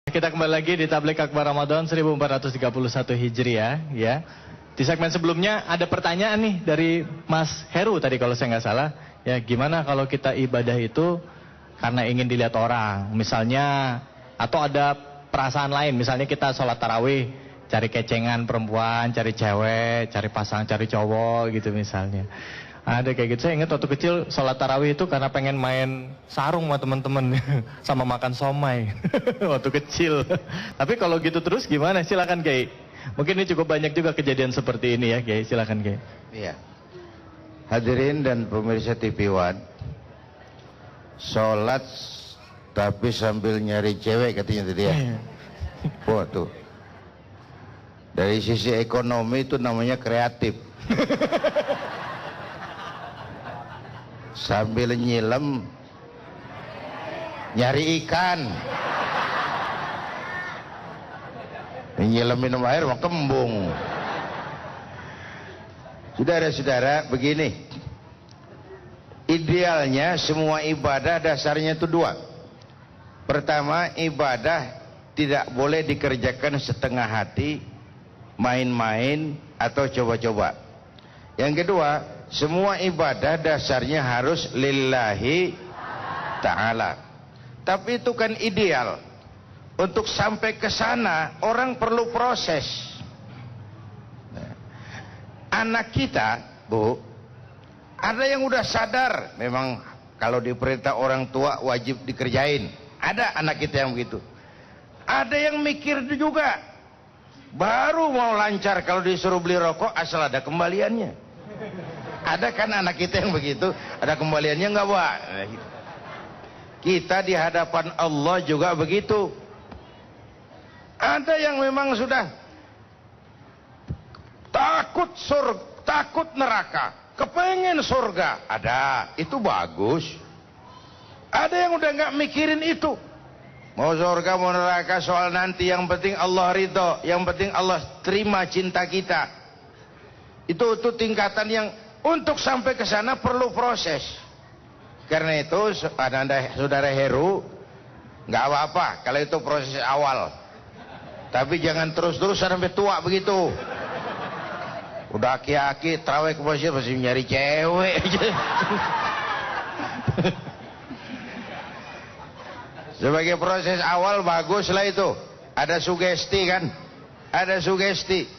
Kita kembali lagi di Tablik Akbar Ramadan 1431 Hijriah ya. Di segmen sebelumnya ada pertanyaan nih dari Mas Heru tadi kalau saya nggak salah. Ya, gimana kalau kita ibadah itu karena ingin dilihat orang, misalnya, atau ada perasaan lain, misalnya kita sholat tarawih, cari kecengan perempuan, cari cewek, cari pasangan, cari cowok gitu misalnya. Ada kayak gitu. Saya ingat waktu kecil sholat tarawih itu karena pengen main sarung sama teman-teman sama makan somai waktu kecil. Tapi kalau gitu terus gimana? Silakan Kiai. Mungkin ini cukup banyak juga kejadian seperti ini ya Kiai. Silakan Kiai. Iya. Hadirin dan pemirsa TV One, sholat tapi sambil nyari cewek katanya tadi ya. Wah tuh. Dari sisi ekonomi itu namanya kreatif. Sambil nyilem nyari ikan, nyilem minum air mau kembung. Saudara-saudara, begini, idealnya semua ibadah dasarnya itu dua. Pertama, ibadah tidak boleh dikerjakan setengah hati, main-main atau coba-coba. Yang kedua, semua ibadah dasarnya harus lillahi ta'ala. Tapi itu kan ideal. Untuk sampai ke sana orang perlu proses. Anak kita, Bu, ada yang udah sadar memang kalau diperintah orang tua wajib dikerjain. Ada anak kita yang begitu. Ada yang mikir juga, baru mau lancar kalau disuruh beli rokok asal ada kembaliannya. Ada kan anak kita yang begitu, ada kembaliannya nggak, Pak? Kita di hadapan Allah juga begitu. Ada yang memang sudah takut surga, takut neraka, kepengen surga. Ada, itu bagus. Ada yang udah nggak mikirin itu. Mau surga, mau neraka, soal nanti. Yang penting Allah ridho, yang penting Allah terima cinta kita. Itu tingkatan yang untuk sampai ke sana perlu proses. Karena itu, saudara Heru, nggak apa-apa kalau itu proses awal. Tapi jangan terus-terusan sampai tua begitu. Udah aki-aki, terawih ke masjid masih nyari cewek. Sebagai proses awal baguslah itu. Ada sugesti kan? Ada sugesti.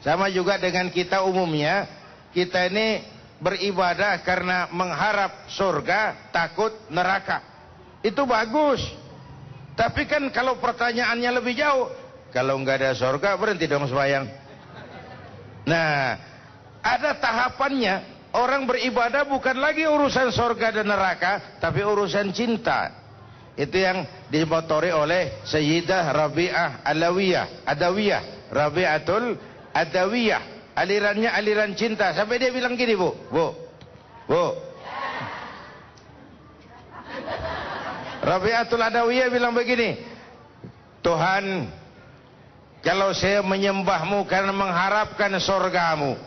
Sama juga dengan kita umumnya. Kita ini beribadah karena mengharap surga, takut neraka. Itu bagus. Tapi kan kalau pertanyaannya lebih jauh, kalau nggak ada surga berhenti dong sembahyang. Nah, ada tahapannya. Orang beribadah bukan lagi urusan surga dan neraka, tapi urusan cinta. Itu yang dimotori oleh Sayyidah Rabi'ah Adawiyah, Rabi'atul Adawiyah. Alirannya aliran cinta. Sampai dia bilang gini, Bu. Rabi'atul Adawiyah bilang begini, Tuhan, kalau saya menyembahmu karena mengharapkan surgamu,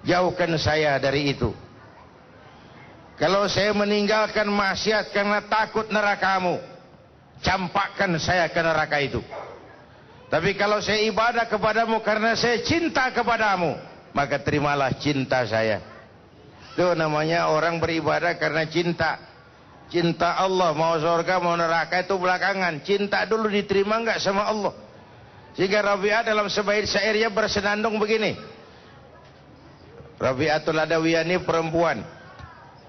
jauhkan saya dari itu. Kalau saya meninggalkan maksiat karena takut nerakamu, campakkan saya ke neraka itu. Tapi kalau saya ibadah kepadamu karena saya cinta kepadamu, maka terimalah cinta saya. Itu namanya orang beribadah karena cinta. Cinta Allah, mau surga mau neraka itu belakangan. Cinta dulu diterima enggak sama Allah. Sehingga Rabi'ah dalam sebaik syairnya bersenandung begini. Rabi'atul Adawiyah ini perempuan,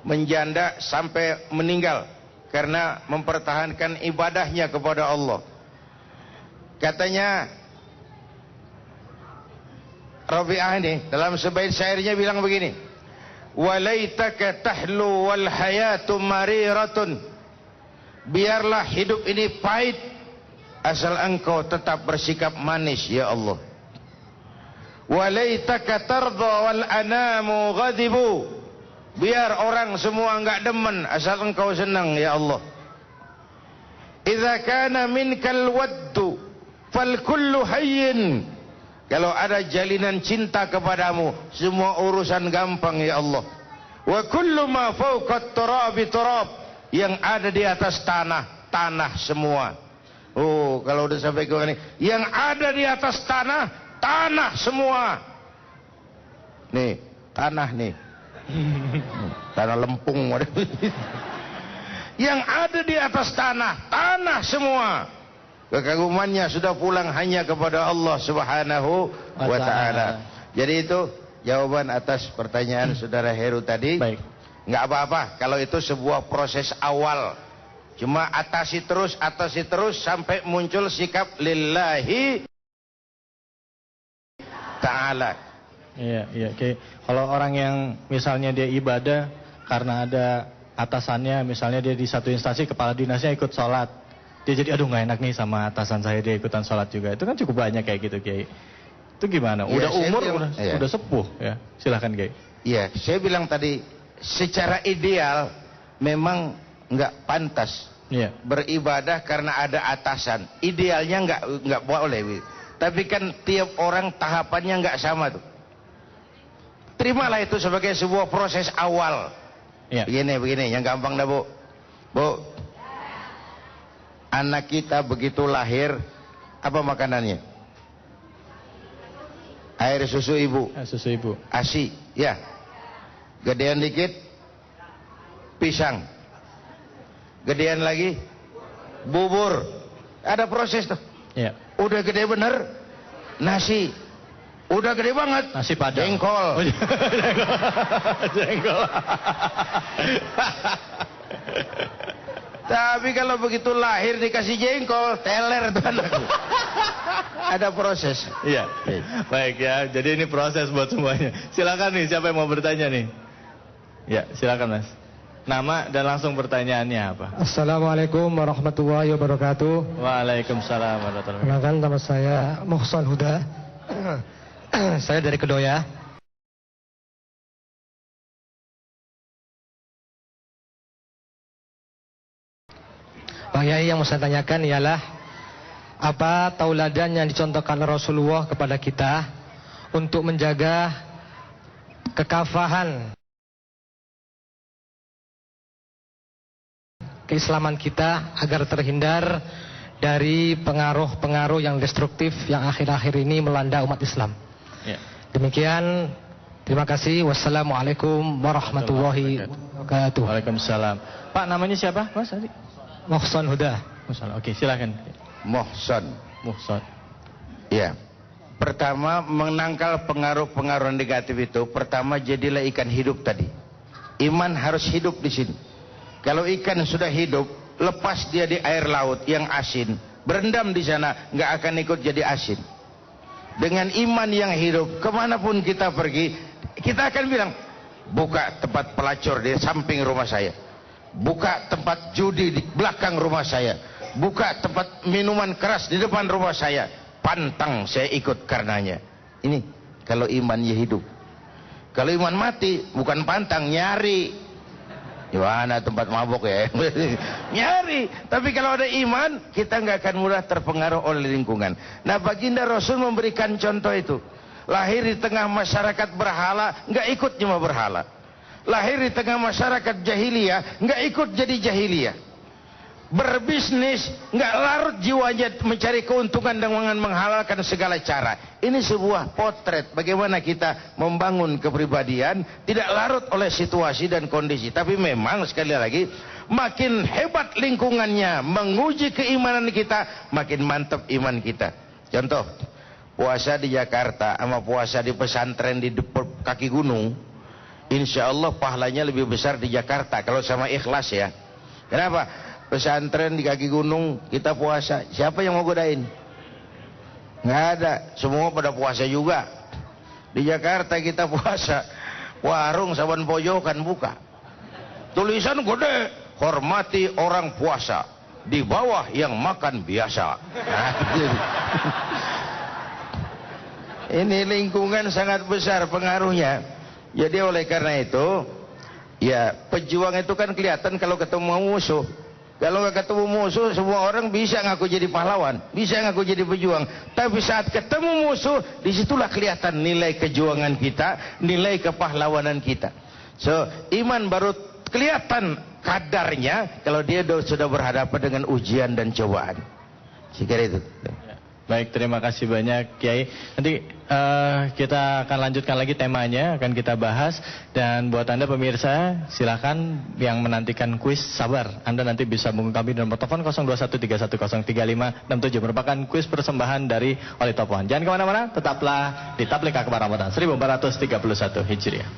menjanda sampai meninggal karena mempertahankan ibadahnya kepada Allah. Katanya Rabi'ah ini dalam sebaik syairnya bilang begini, walaitaka tahlu wal hayatu mariratun, biarlah hidup ini pahit asal engkau tetap bersikap manis ya Allah. Walaitaka tardha wal anamu ghadibu, biar orang semua enggak demen asal engkau senang ya Allah. Idza kana minkal waddu fal kullu hayyin, kalau ada jalinan cinta kepadamu semua urusan gampang ya Allah. Wa kullu ma fawqa turabi turab, yang ada di atas tanah, tanah semua. Oh, kalau udah sampai ke ini, yang ada di atas tanah, tanah semua. Nih, tanah nih. Tanah lempung. Yang ada di atas tanah, tanah semua. Kekagumannya sudah pulang hanya kepada Allah Subhanahu wa ta'ala. Jadi itu jawaban atas pertanyaan saudara Heru tadi. Baik. Nggak apa-apa kalau itu sebuah proses awal. Cuma atasi terus sampai muncul sikap lillahi ta'ala. Iya, iya. Oke. Kalau orang yang misalnya dia ibadah karena ada atasannya, misalnya dia di satu instansi kepala dinasnya ikut sholat, dia jadi aduh nggak enak nih sama atasan saya, dia ikutan sholat juga. Itu kan cukup banyak kayak gitu, Kiai. Itu gimana? Udah Ya, umur, bilang, udah sepuh ya. Silahkan, Kiai. Iya, saya bilang tadi secara ideal memang nggak pantas beribadah karena ada atasan. Idealnya nggak boleh. Tapi kan tiap orang tahapannya nggak sama tuh. Terimalah itu sebagai sebuah proses awal. Ya. Begini, yang gampang dah, Bu. Bu, anak kita begitu lahir, apa makanannya? Air susu ibu. Susu ibu. ASI, ya. Gedean dikit, pisang. Gedean lagi, bubur. Ada proses tuh. Ya. Udah gede bener, nasi. Udah gede banget, nasi padang. Jengkol. Oh, jengkol. Tapi kalau begitu lahir dikasih jengkol, teler tuh anakku. Ada proses. Iya. Baik ya. Jadi ini proses buat semuanya. Silakan nih, siapa yang mau bertanya nih? Ya, silakan Mas. Nama dan langsung pertanyaannya apa? Assalamualaikum warahmatullahi wabarakatuh. Waalaikumsalam warahmatullahi wabarakatuh. Kenalkan, nama saya Muhsan Huda. Saya dari Kedoya. Pak Yai, yang mau saya tanyakan ialah apa tauladan yang dicontohkan Rasulullah kepada kita untuk menjaga kekafahan keislaman kita agar terhindar dari pengaruh-pengaruh yang destruktif yang akhir-akhir ini melanda umat Islam. Ya. Demikian, terima kasih. Wassalamualaikum warahmatullahi wabarakatuh. Waalaikumsalam. Pak, namanya siapa, Mas? Muhsan Huda. Muhsan. Oke, silakan. Muhsan. Ya. Pertama, menangkal pengaruh-pengaruh negatif itu, pertama jadilah ikan hidup tadi. Iman harus hidup di sini. Kalau ikan sudah hidup, lepas dia di air laut yang asin, berendam di sana, nggak akan ikut jadi asin. Dengan iman yang hidup, kemanapun kita pergi, kita akan bilang, buka tempat pelacur di samping rumah saya, buka tempat judi di belakang rumah saya, buka tempat minuman keras di depan rumah saya, pantang saya ikut karenanya. Ini kalau imannya hidup. Kalau iman mati, bukan pantang, nyari. Gimana tempat mabuk ya? Nyari. Tapi kalau ada iman, kita nggak akan mudah terpengaruh oleh lingkungan. Nah, baginda Rasul memberikan contoh itu. Lahir di tengah masyarakat berhala, nggak ikut nyembah berhala. Lahir di tengah masyarakat jahiliyah, nggak ikut jadi jahiliyah. Berbisnis, nggak larut jiwanya mencari keuntungan dengan menghalalkan segala cara. Ini sebuah potret bagaimana kita membangun kepribadian, tidak larut oleh situasi dan kondisi. Tapi memang sekali lagi, makin hebat lingkungannya menguji keimanan kita, makin mantap iman kita. Contoh, puasa di Jakarta sama puasa di pesantren di kaki gunung, insya Allah pahalanya lebih besar di Jakarta kalau sama ikhlas ya. Kenapa? Pesantren di kaki gunung kita puasa, siapa yang mau godain? Nggak ada, semua pada puasa juga. Di Jakarta kita puasa, warung saban pojokan buka, tulisan gede, hormati orang puasa, di bawah yang makan biasa. Ini lingkungan sangat besar pengaruhnya. Jadi oleh karena itu, ya pejuang itu kan kelihatan kalau ketemu musuh. Kalau nggak ketemu musuh, semua orang bisa ngaku jadi pahlawan, bisa ngaku jadi pejuang. Tapi saat ketemu musuh, disitulah kelihatan nilai kejuangan kita, nilai kepahlawanan kita. So, iman baru kelihatan kadarnya kalau dia sudah berhadapan dengan ujian dan cobaan. Saya kira itu. Baik, terima kasih banyak Kiai. Nanti kita akan lanjutkan lagi temanya, akan kita bahas. Dan buat Anda pemirsa, silakan yang menantikan kuis, sabar. Anda nanti bisa menghubungi kami dengan telepon 0213103567. Merupakan kuis persembahan dari Wali Topohan. Jangan kemana-mana, tetaplah di Tabligh Akbar Ramadan 1431 Hijriah.